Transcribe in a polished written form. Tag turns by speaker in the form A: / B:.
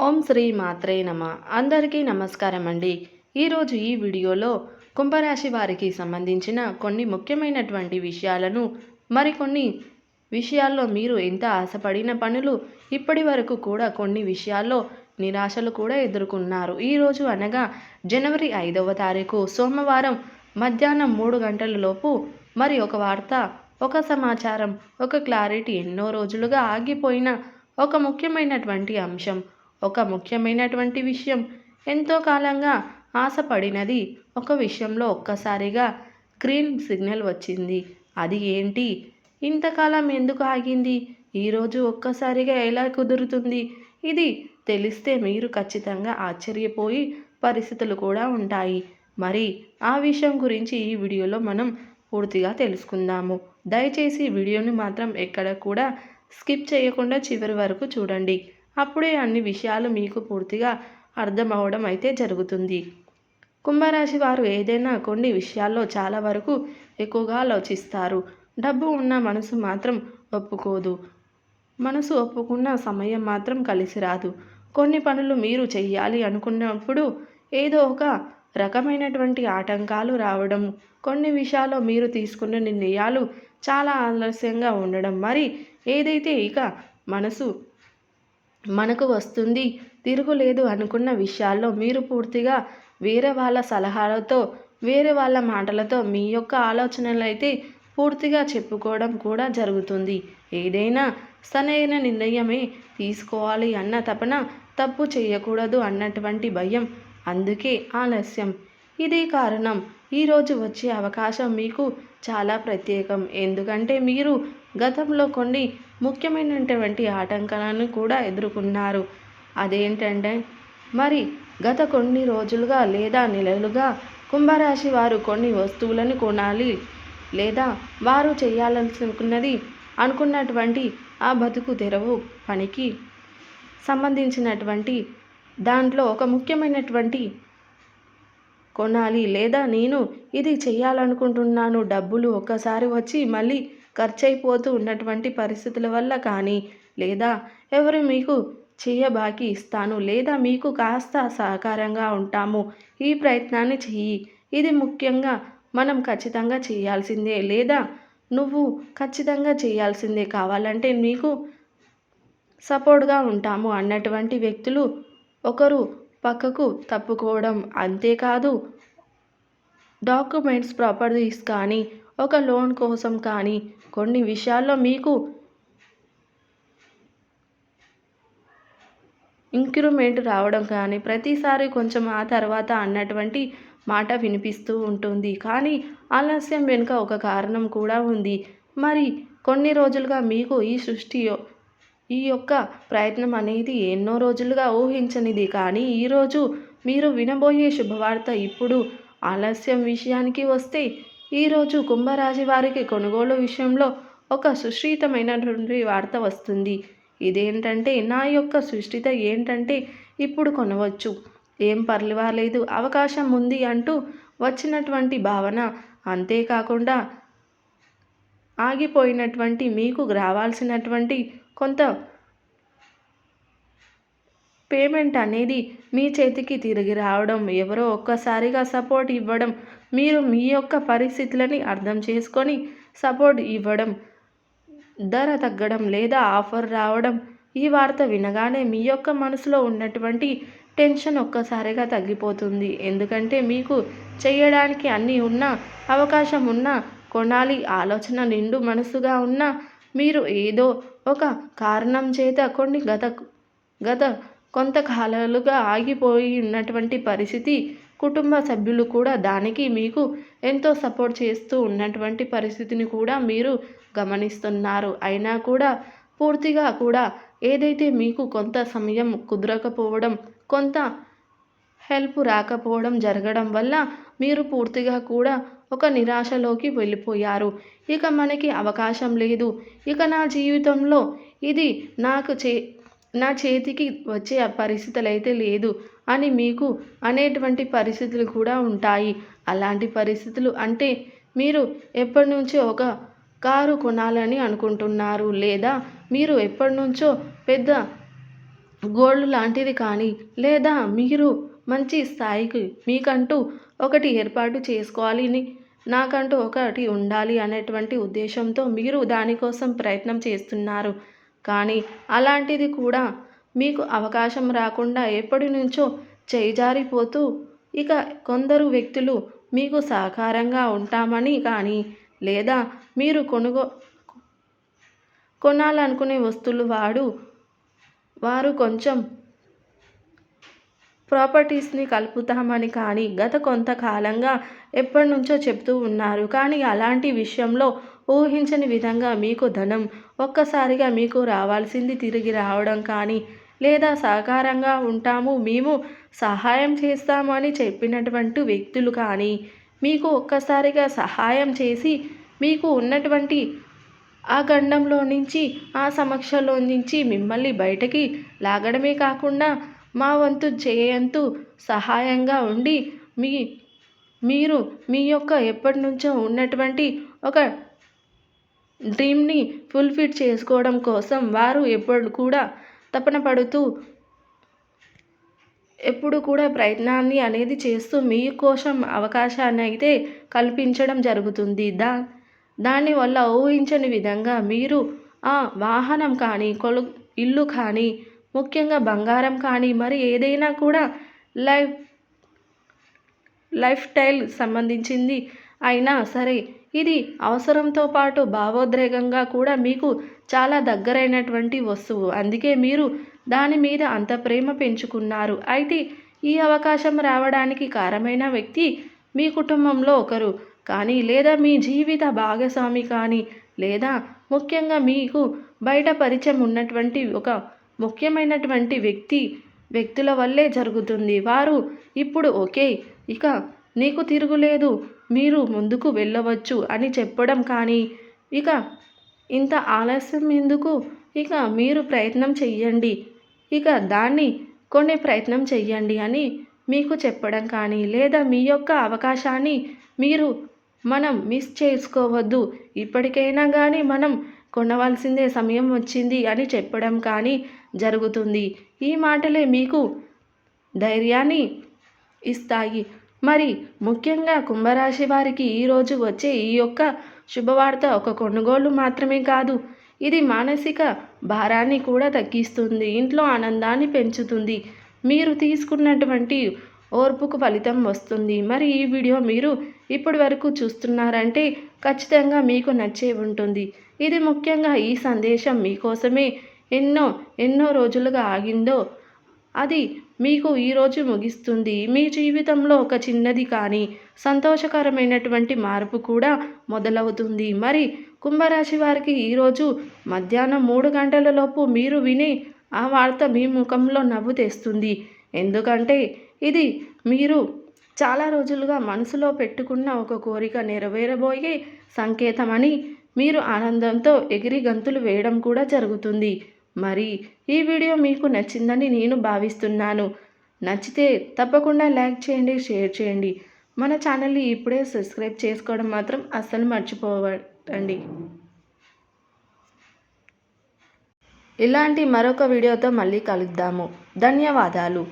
A: ఓం శ్రీ మాత్రే నమ. అందరికీ నమస్కారం అండి. ఈరోజు ఈ వీడియోలో కుంభరాశి వారికి సంబంధించిన కొన్ని ముఖ్యమైనటువంటి విషయాలను, మరికొన్ని విషయాల్లో మీరు ఎంత ఆశపడిన పనులు ఇప్పటి వరకు కూడా కొన్ని విషయాల్లో నిరాశలు కూడా ఎదుర్కొన్నారు. ఈరోజు అనగా జనవరి 5వ తారీఖు సోమవారం మధ్యాహ్నం 3 గంటల లోపు మరి ఒక వార్త, ఒక సమాచారం, ఒక క్లారిటీ, ఎన్నో రోజులుగా ఆగిపోయిన ఒక ముఖ్యమైనటువంటి అంశం, ఒక ముఖ్యమైనటువంటి విషయం, ఎంతో కాలంగా ఆశపడినది ఒక విషయంలో ఒక్కసారిగా గ్రీన్ సిగ్నల్ వచ్చింది. అది ఏంటి? ఇంతకాలం ఎందుకు ఆగింది? ఈరోజు ఒక్కసారిగా ఎలా కుదురుతుంది? ఇది తెలిస్తే మీరు ఖచ్చితంగా ఆశ్చర్యపోయి పరిస్థితులు కూడా ఉంటాయి. మరి ఆ విషయం గురించి ఈ వీడియోలో మనం పూర్తిగా తెలుసుకుందాము. దయచేసి వీడియోని మాత్రం ఎక్కడ కూడా స్కిప్ చేయకుండా చివరి వరకు చూడండి. అప్పుడే అన్ని విషయాలు మీకు పూర్తిగా అర్థమవడం అయితే జరుగుతుంది. కుంభరాశి వారు ఏదైనా కొన్ని విషయాల్లో చాలా వరకు ఎక్కువగా ఆలోచిస్తారు. డబ్బు ఉన్న మనసు మాత్రం ఒప్పుకోదు. మనసు ఒప్పుకున్న సమయం మాత్రం కలిసి రాదు. కొన్ని పనులు మీరు చెయ్యాలి అనుకున్నప్పుడు ఏదో ఒక రకమైనటువంటి ఆటంకాలు రావడం, కొన్ని విషయాల్లో మీరు తీసుకున్న నిర్ణయాలు చాలా ఆలస్యంగా ఉండడం, మరి ఏదైతే ఇక మనసు మనకు వస్తుంది తిరుగులేదు అనుకున్న విషయాల్లో మీరు పూర్తిగా వేరే వాళ్ళ సలహాలతో, వేరే వాళ్ళ మాటలతో మీ యొక్క ఆలోచనలు అయితే పూర్తిగా చెప్పుకోవడం కూడా జరుగుతుంది. ఏదైనా సరైన నిర్ణయమే తీసుకోవాలి అన్న తపన, తప్పు చేయకూడదు అన్నటువంటి భయం, అందుకే ఆలస్యం. ఇదే కారణం. ఈరోజు వచ్చే అవకాశం మీకు చాలా ప్రత్యేకం. ఎందుకంటే మీరు గతంలో కొన్ని ముఖ్యమైనటువంటి ఆటంకాలను కూడా ఎదుర్కొన్నారు. అదేంటంటే మరి గత కొన్ని రోజులుగా లేదా నెలలుగా కుంభరాశి వారు కొన్ని వస్తువులను కొనాలి, లేదా వారు చేయాలనుకున్నది అనుకున్నటువంటి ఆ బతుకు తెరవు పనికి సంబంధించినటువంటి దాంట్లో ఒక ముఖ్యమైనటువంటి కొనాలి, లేదా నేను ఇది చేయాలనుకుంటున్నాను, డబ్బులు ఒక్కసారి వచ్చి మళ్ళీ ఖర్చయిపోతూ ఉన్నటువంటి పరిస్థితుల వల్ల కానీ, లేదా ఎవరు మీకు బాకీ ఇస్తాను, లేదా మీకు కాస్త సహకారంగా ఉంటాము, ఈ ప్రయత్నాన్ని చెయ్యి, ఇది ముఖ్యంగా మనం ఖచ్చితంగా చేయాల్సిందే, లేదా నువ్వు ఖచ్చితంగా చేయాల్సిందే, కావాలంటే మీకు సపోర్ట్గా ఉంటాము అన్నటువంటి వ్యక్తులు ఒకరు పక్కకు తప్పుకోవడం. అంతేకాదు, డాక్యుమెంట్స్, ప్రాపర్టీస్ కానీ, ఒక లోన్ కోసం కానీ, కొన్ని విషయాల్లో మీకు ఇంక్రిమెంట్ రావడం కానీ, ప్రతిసారి కొంచెం ఆ తర్వాత అన్నటువంటి మాట వినిపిస్తూ ఉంటుంది. కానీ ఆలస్యం వెనుక ఒక కారణం కూడా ఉంది. మరి కొన్ని రోజులుగా మీకు ఈ యొక్క ప్రయత్నం అనేది ఎన్నో రోజులుగా ఊహించనిది. కానీ ఈరోజు మీరు వినబోయే శుభవార్త. ఇప్పుడు ఆలస్యం విషయానికి వస్తే, ఈరోజు కుంభరాశి వారికి కొనుగోలు విషయంలో ఒక సుశ్రితమైనటువంటి వార్త వస్తుంది. ఇదేంటంటే, నా యొక్క సుష్టిత ఏంటంటే ఇప్పుడు కొనవచ్చు, ఏం పర్వాలేదు, అవకాశం ఉంది అంటూ వచ్చినటువంటి భావన. అంతేకాకుండా ఆగిపోయినటువంటి మీకు రావాల్సినటువంటి కొంత పేమెంట్ అనేది మీ చేతికి తిరిగి రావడం, ఎవరో ఒక్కసారిగా సపోర్ట్ ఇవ్వడం, మీరు మీ యొక్క పరిస్థితులని అర్థం చేసుకొని సపోర్ట్ ఇవ్వడం, ధర తగ్గడం లేదా ఆఫర్ రావడం. ఈ వార్త వినగానే మీ యొక్క మనసులో ఉన్నటువంటి టెన్షన్ ఒక్కసారిగా తగ్గిపోతుంది. ఎందుకంటే మీకు చేయడానికి అన్నీ ఉన్నా, అవకాశం ఉన్నా, కొనాలి ఆలోచన నిండు మనసుగా ఉన్నా, మీరు ఏదో ఒక కారణం చేత కొన్ని గత కొంతకాలాలుగా ఆగిపోయి ఉన్నటువంటి పరిస్థితి, కుటుంబ సభ్యులు కూడా దానికి మీకు ఎంతో సపోర్ట్ చేస్తూ ఉన్నటువంటి పరిస్థితిని కూడా మీరు గమనిస్తున్నారు. అయినా కూడా పూర్తిగా కూడా ఏదైతే మీకు కొంత సమయం కుదరకపోవడం, కొంత హెల్ప్ రాకపోవడం జరగడం వల్ల మీరు పూర్తిగా కూడా ఒక నిరాశలోకి వెళ్ళిపోయారు. ఇక మనకి అవకాశం లేదు, ఇక నా జీవితంలో ఇది నా చేతికి వచ్చే పరిస్థితులు అయితే లేదు అని మీకు అనేటువంటి పరిస్థితులు కూడా ఉంటాయి. అలాంటి పరిస్థితులు అంటే, మీరు ఎప్పటి నుంచో ఒక కారు కొనాలని అనుకుంటున్నారు, లేదా మీరు ఎప్పటి నుంచో పెద్ద గోల్డ్ లాంటిది కానీ లేదా మీరు మంచి స్థాయికి మీకంటూ ఒకటి ఏర్పాటు చేసుకోవాలి నాకంటూ ఒకటి ఉండాలి అనేటువంటి ఉద్దేశంతో మీరు దానికోసం ప్రయత్నం చేస్తున్నారు. కానీ అలాంటిది కూడా మీకు అవకాశం రాకుండా ఎప్పటి నుంచో చేజారిపోతూ ఇక కొందరు వ్యక్తులు మీకు సహకారంగా ఉంటామని కానీ లేదా మీరు కొనాలనుకునే వస్తువులు వారు కొంచెం ప్రాపర్టీస్ని కలుపుతామని కానీ గత కొంతకాలంగా ఎప్పటినుంచో చెప్తూ ఉన్నారు. కానీ అలాంటి విషయంలో ఊహించని విధంగా మీకు ధనం ఒక్కసారిగా మీకు రావాల్సింది తిరిగి రావడం కానీ లేదా సహకారంగా ఉంటాము మేము సహాయం చేస్తాము అని చెప్పినటువంటి వ్యక్తులు కానీ మీకు ఒక్కసారిగా సహాయం చేసి మీకు ఉన్నటువంటి ఆ గండంలో నుంచి ఆ సమస్యలో నుంచి మిమ్మల్ని బయటకి లాగడమే కాకుండా మా వంతు చేయంతు సహాయంగా ఉండి మీరు మీ యొక్క ఎప్పటినుంచో ఉన్నటువంటి ఒక డ్రీమ్ని ఫుల్ఫిల్ చేసుకోవడం కోసం వారు ఎప్పుడు కూడా తపన పడుతూ ఎప్పుడు కూడా ప్రయత్నాన్ని అనేది చేస్తూ మీకోసం అవకాశాన్ని అయితే కల్పించడం జరుగుతుంది. దానివల్ల ఊహించని విధంగా మీరు ఆ వాహనం కానీ ఇల్లు కానీ ముఖ్యంగా బంగారం కానీ మరి ఏదైనా కూడా లైఫ్ స్టైల్ సంబంధించింది అయినా సరే ఇది అవసరంతో పాటు భావోద్వేగంగా కూడా మీకు చాలా దగ్గరైనటువంటి వస్తువు. అందుకే మీరు దాని మీద అంత ప్రేమ పెంచుకున్నారు. అయితే ఈ అవకాశం రావడానికి కారణమైన వ్యక్తి మీ కుటుంబంలో ఒకరు కానీ లేదా మీ జీవిత భాగస్వామి కానీ లేదా ముఖ్యంగా మీకు బయట పరిచయం ఉన్నటువంటి ఒక ముఖ్యమైనటువంటి వ్యక్తుల వల్లే జరుగుతుంది. వారు ఇప్పుడు ఓకే ఇక నీకు తిరుగులేదు మీరు ముందుకు వెళ్ళవచ్చు అని చెప్పడం కానీ ఇక ఇంత ఆలస్యం ఎందుకు ఇక మీరు ప్రయత్నం చెయ్యండి ఇక దాన్ని కొనే ప్రయత్నం చెయ్యండి అని మీకు చెప్పడం కానీ లేదా మీ యొక్క అవకాశాన్ని మనం మిస్ చేసుకోవద్దు ఇప్పటికైనా కానీ మనం కొనవలసిందే సమయం వచ్చింది అని చెప్పడం కానీ జరుగుతుంది. ఈ మాటలే మీకు ధైర్యాన్ని ఇస్తాయి. మరి ముఖ్యంగా కుంభరాశి వారికి ఈరోజు వచ్చే ఈ యొక్క శుభవార్త ఒక కొనుగోలు మాత్రమే కాదు, ఇది మానసిక భారాన్ని కూడా తగ్గిస్తుంది, ఇంట్లో ఆనందాన్ని పెంచుతుంది, మీరు తీసుకున్నటువంటి ఓర్పుకు ఫలితం వస్తుంది. మరి ఈ వీడియో మీరు ఇప్పటి వరకు చూస్తున్నారంటే ఖచ్చితంగా మీకు నచ్చే ఉంటుంది. ఇది ముఖ్యంగా ఈ సందేశం మీకోసమే ఎన్నో రోజులుగా ఆగిందో అది మీకు ఈరోజు ముగిస్తుంది. మీ జీవితంలో ఒక చిన్నది కానీ సంతోషకరమైనటువంటి మార్పు కూడా మొదలవుతుంది. మరి కుంభరాశి వారికి ఈరోజు మధ్యాహ్నం 3 గంటలలోపు మీరు వినే ఆ వార్త మీ ముఖంలో నవ్వు తెస్తుంది. ఎందుకంటే ఇది మీరు చాలా రోజులుగా మనసులో పెట్టుకున్న ఒక కోరిక నెరవేరబోయే సంకేతమని మీరు ఆనందంతో ఎగిరి గంతులు వేయడం కూడా జరుగుతుంది. మరి ఈ వీడియో మీకు నచ్చిందని నేను భావిస్తున్నాను. నచ్చితే తప్పకుండా లైక్ చేయండి, షేర్ చేయండి. మన ఛానల్ని ఇప్పుడే సబ్స్క్రైబ్ చేసుకోవడం మాత్రం అస్సలు మర్చిపోవద్దండి. ఇలాంటి మరొక వీడియోతో మళ్ళీ కలుద్దాము. ధన్యవాదాలు.